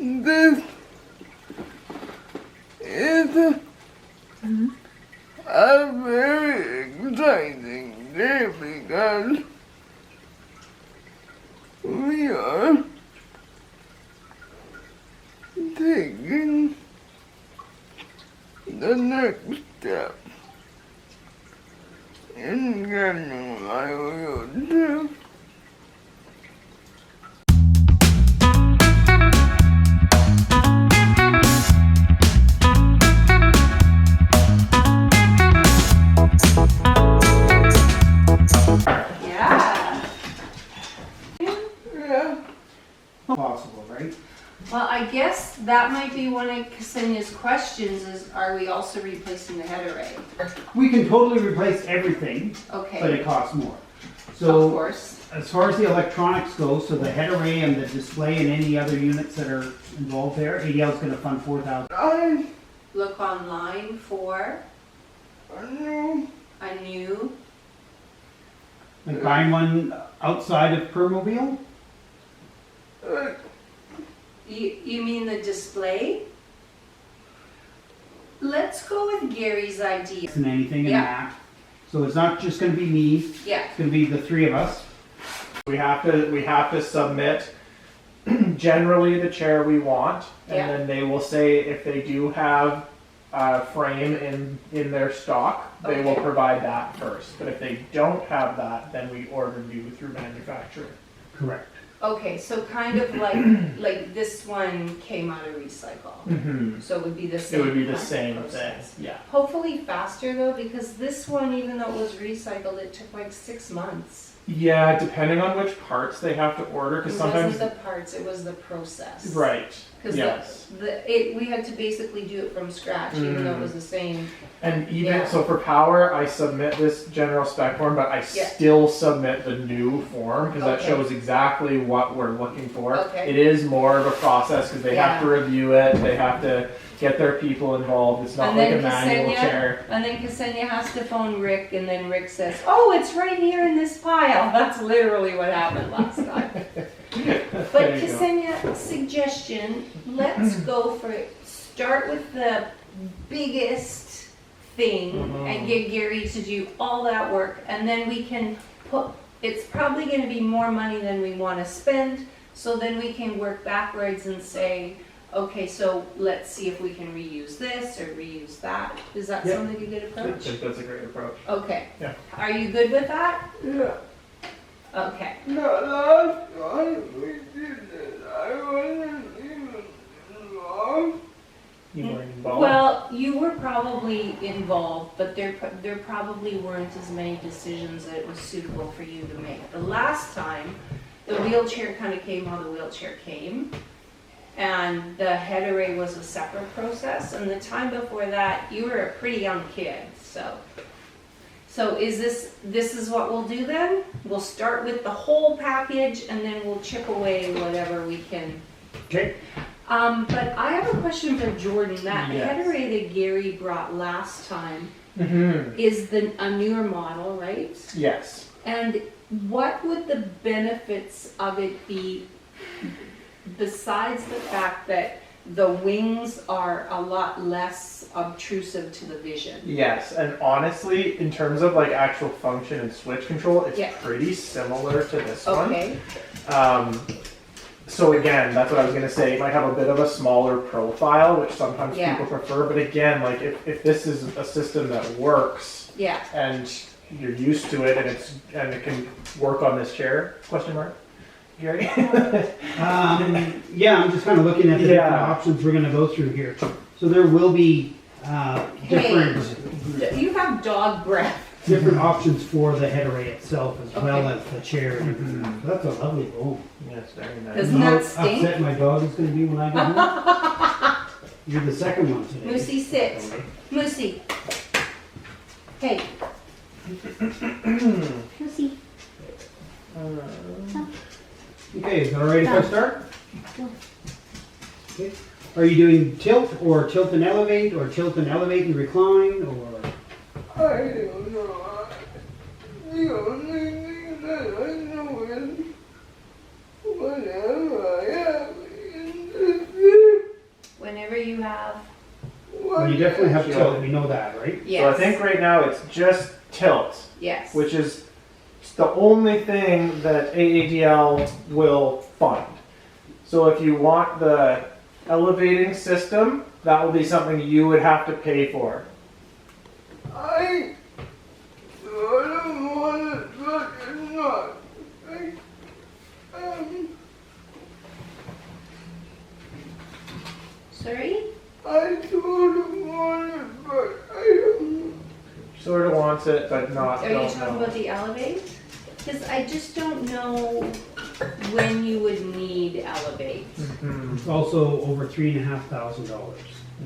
this is a very exciting day because we are taking the next step in getting my wheelchair. Possible, right? Well, I guess that might be one of Ksenia's questions is, are we also replacing the head array? We can totally replace everything, but Okay, it costs more. of So course. as far as the electronics go, so the head array and the display and any other units that are involved there, ADL is going to fund $4,000. I Look online for knew a new, Like buying one outside of Permobile? you mean the display? Let's go with Gary's idea. And anything in Yeah. that. So it's not just going to be me. Yeah, It's going to be the three of us. We have to submit generally the chair we want, and Yeah. then they will say if they do have a frame in their stock, they will Okay. provide that first. But if they don't have that, then we order new through manufacturing. Correct. okay, so kind of like this one came out of recycle. Mm-hmm. So it would be the It same. would be the kind of same thing. process. Yeah. Hopefully faster though, because this one, even though it was recycled, it took like 6 months. Yeah, depending on which parts they have to order, It because sometimes. wasn't the parts, it was the process. Right. Because Yes. we had to basically do it from scratch, even though it was the same. And even Yeah. so for power, I submit this general spec form, but I Yeah. still submit the new form because that Okay. shows exactly what we're looking for. Okay. It is more of a process because they have Yeah. to review it, they have to get their people involved. It's not And like then a manual chair. And then Ksenia has to phone Rick, and then Rick says, "Oh, it's right here in this pile." That's literally what happened last time. But There you go. Ksenia, suggestion, let's go for it. Start with the biggest thing and get Gary to do all that work, and then we can put, it's probably gonna be more money than we wanna spend, so then we can work backwards and say, okay, so let's see if we can reuse this or reuse that. Is that Yeah. something a good I approach? think that's a great approach. Okay. Yeah. Are you good with that? yeah. Okay. The last time we did it, I wasn't even involved. You weren't involved. Well, you were probably involved, but there probably weren't as many decisions that it was suitable for you to make. The last time, the wheelchair kind of came how the wheelchair came, and the head array was a separate process, and the time before that, you were a pretty young kid, so. So is this is what we'll do then? We'll start with the whole package, and then we'll chip away whatever we can. Okay. But I have a question for Jordan. That Yes. head array that Gary brought last time Mm-hmm. is a newer model, right? Yes. And what would the benefits of it be besides the fact that the wings are a lot less obtrusive to the vision? Yes, and honestly, in terms of like actual function and switch control, it's Yeah. pretty similar to this one. Okay. So again, that's what I was gonna say. It might have a bit of a smaller profile, which sometimes Yeah. people prefer. But again, like if this is a system that works Yeah. and you're used to it and it can work on this chair, question mark, Gary? Yeah, I'm just kind of looking at the different Yeah. options we're going to go through here. So there will be different You have dog breath. options for the head array itself as well Okay. as the chair. and everything. That's a lovely room. Yes, very nice. Doesn't You know that how stink? upset my dog is going to be when I get home? You're the second one today. Moosey, sit. Moosey. Hey. Moosey. Okay, is that all right if I start? Okay. Are you doing tilt or tilt and elevate or tilt and elevate and recline or? I don't know. The only thing that I know is whatever I have in the Well, you definitely have Yeah. tilt, we know that, right? Yes. So I think right now it's just tilt, Yes. which is the only thing that AADL will fund. So if you want the elevating system, that will be something you would have to pay for. I don't want it, but it's not. Sorry? I sort of want it, but I don't. Sort of wants it, but not. Are you don't talking know. about the Elevate? Because I just don't know when you would need Elevate. Mhm. It's also over $3,500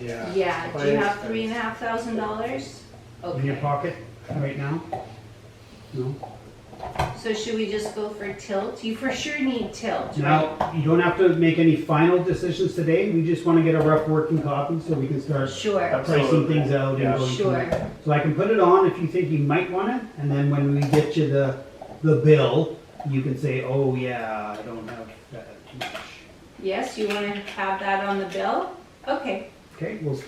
Yeah. Yeah, do Quite you have expensive. $3,500? in your Okay, pocket right now. No. so should we just go for tilt? You for sure need tilt, right? Now, you don't have to make any final decisions today. We just want to get a rough working copy so we can start Sure, pricing Absolutely. things out Yeah. and going from sure. there. So I can put it on if you think you might want it, and then when we get you the bill, you can say, oh yeah, I don't have that too much. Yes, you want to have that on the bill? Okay, Okay, well,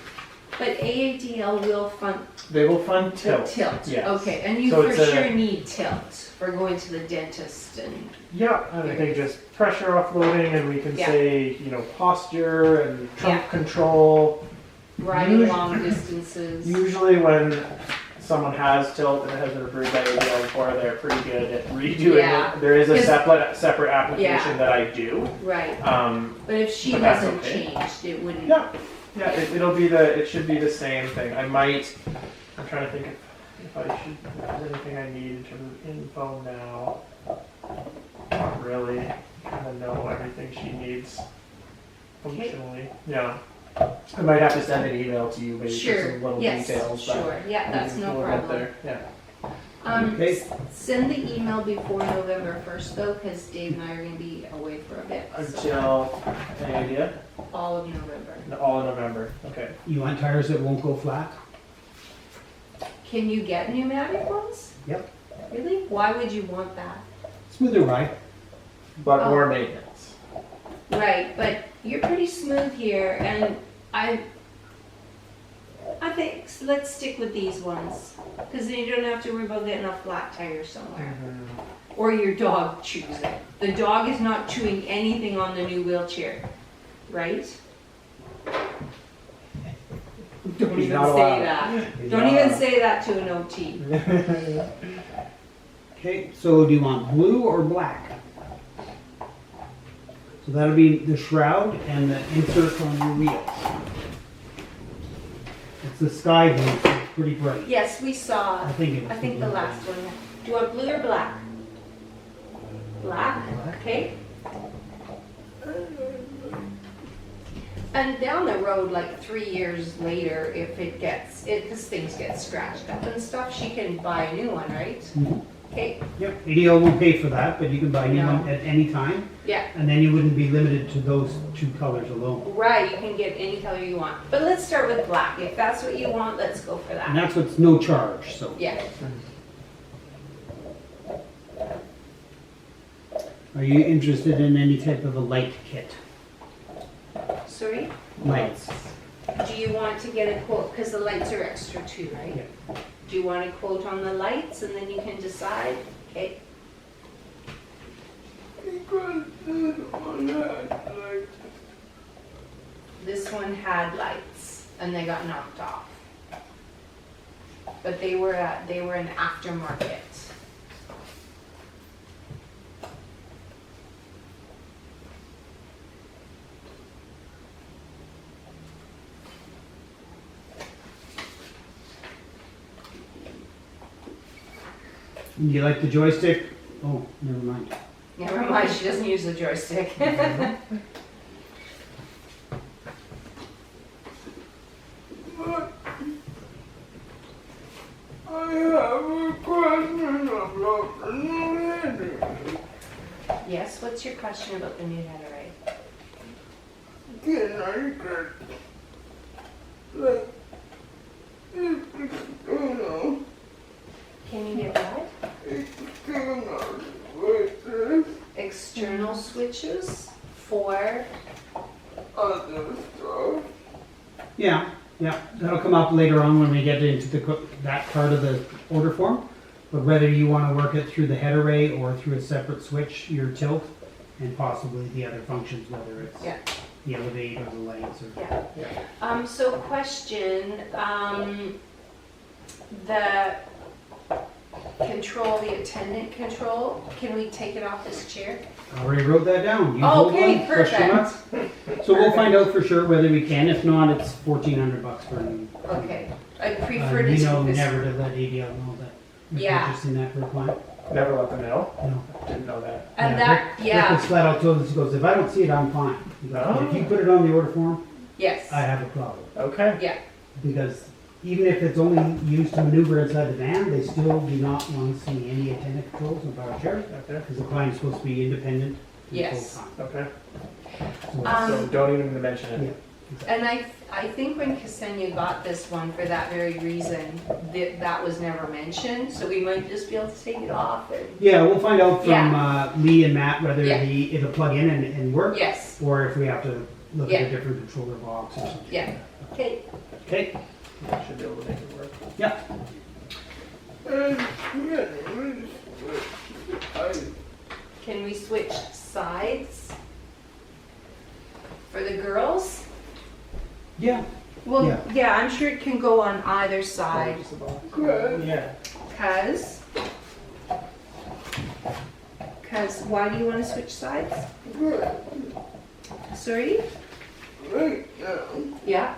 but AADL will fund They will fund the tilt. tilt. Yes. Okay, and you So for it's a- sure need tilt for going to the dentist and, Yeah, and I think just pressure offloading, and we can Yeah. say, bosture and trunk Yeah. control. riding Usually- long distances. Usually when someone has tilt and it has been approved by ADL before, they're pretty good at redoing Yeah. it. There is a Because- separate application Yeah. that I do. Right, Um, but if she But that's hasn't okay. changed, it wouldn't. yeah, yeah, it should be the same thing. I'm trying to think if I should, if there's anything I need in terms of info now. Not really, kind of know everything she needs functionally. Yeah. I might have to send an email to you, maybe with Sure, some little yes, details. but sure, yeah, that's no we'll get problem. there. Yeah. Okay. Send the email before November 1st though, because Dave and I are gonna be away for a bit, so Until, any idea? all of November. All in November, okay. you want tires that won't go flat? Can you get pneumatic ones? Yep. Really? Why would you want that? Smoother ride. But Oh. more maintenance. Right, but you're pretty smooth here, and I think let's stick with these ones, because then you don't have to worry about getting a flat tire somewhere, or your dog chews it. The dog is not chewing anything on the new wheelchair, right? Don't He's even not say allowed. that. He's Don't not even allowed. say that to an OT. Okay, so do you want blue or black? So that'll be the shroud and the insert on your wheels. It's the sky blue, so it's pretty bright. Yes, we saw. I think it was. I think the last one. Do you want blue or black? Black, okay. And down the road, like 3 years later, if because things get scratched up and stuff, she can buy a new one, right? Mhm. Okay, Yep, ADL won't pay for that, but you can buy a new No. one at any time, yeah, and then you wouldn't be limited to those two colors alone. right, you can get any color you want. But let's start with black. If that's what you want, let's go for And that. that's what's no charge, so. Yeah, Are you interested in any type of a light kit? sorry? Lights. Do you want to get a quote, because the lights are extra too, right? Yeah. Do you want a quote on the lights and then you can decide? Okay, Because this one had like, this one had lights and they got knocked off. But they were an aftermarket. Do you like the joystick? Oh, never mind. Never mind, she doesn't use the joystick. but I have a question about the new header. Yes, what's your question about the new Headerite? Can I get, like, external, Can you get what? external with this External switches for, other stuff? Yeah, Yeah, that'll come up later on when we get into that part of the order form. But whether you want to work it through the head array or through a separate switch, your tilt, and possibly the other functions, whether it's Yeah. the elevate or the lights or. Yeah. So question, the control, the attendant control, can we take it off this chair? I already wrote that down. You Oh, hold okay, one, question mark. So we'll find out for sure whether we can. If not, it's $1,400 for a new. Okay, I prefer to You keep know, this. never to let ADL know that we're Yeah. purchasing that for a client. Never let them know. No. Didn't know that. And Yeah, that, Rick yeah, was flat out told us, he goes, if I don't see it, I'm fine. He goes, Oh. if you put it on the order form, yes, I have a problem. Okay. Because even if it's only used to maneuver inside the van, they still do not want to see any attendant controls in power chair, Okay. because the client is supposed to be independent and Yes. full-time. Okay. So it's- So don't even mention it. Yeah. and I think when Ksenia got this one for that very reason, that was never mentioned, so we might just be able to take it off and, Yeah, we'll find out from Yeah. Lee and Matt whether Yeah. it'll plug in and work, yes, or if we have to look Yeah. at a different controller box or something. yeah, okay. Okay, Should be able to make it work. Can we switch sides for the girls? yeah, Well, Yeah. yeah, I'm sure it can go on either side, Just a box. Good. Yeah. cause why do you wanna switch sides? Good. Sorry? Right now. Yeah,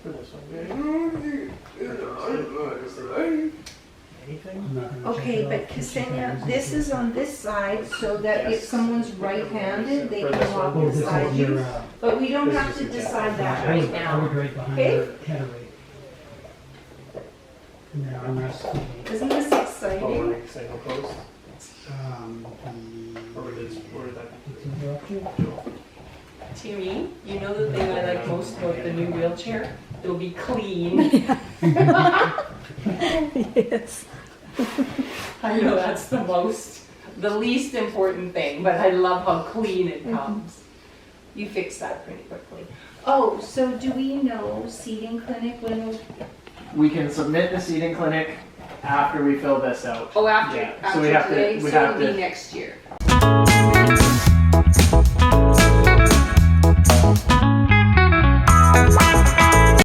For this one. Good. Music is on my right. Anything? I'm not gonna check okay, it but off, just Ksenia, because this is on this side so that if Yes. someone's right-handed, they For can this walk one. Oh, this beside is you. your, But we don't This have is to the decide example. that I right would now. right behind Okay. the head array. And then armrest. Isn't this Oh, exciting? we're making single post. Or would this, or would that be? Timmy, you know the thing I like most about the new wheelchair? It'll be clean. Yes. I know that's the least important thing, but I love how clean it comes. You fix that pretty quickly. Oh, so do we know seating clinic when, We can submit the seating clinic after we fill this out. oh, after, Yeah, so after we have to- today, we so have it'll be to- next year.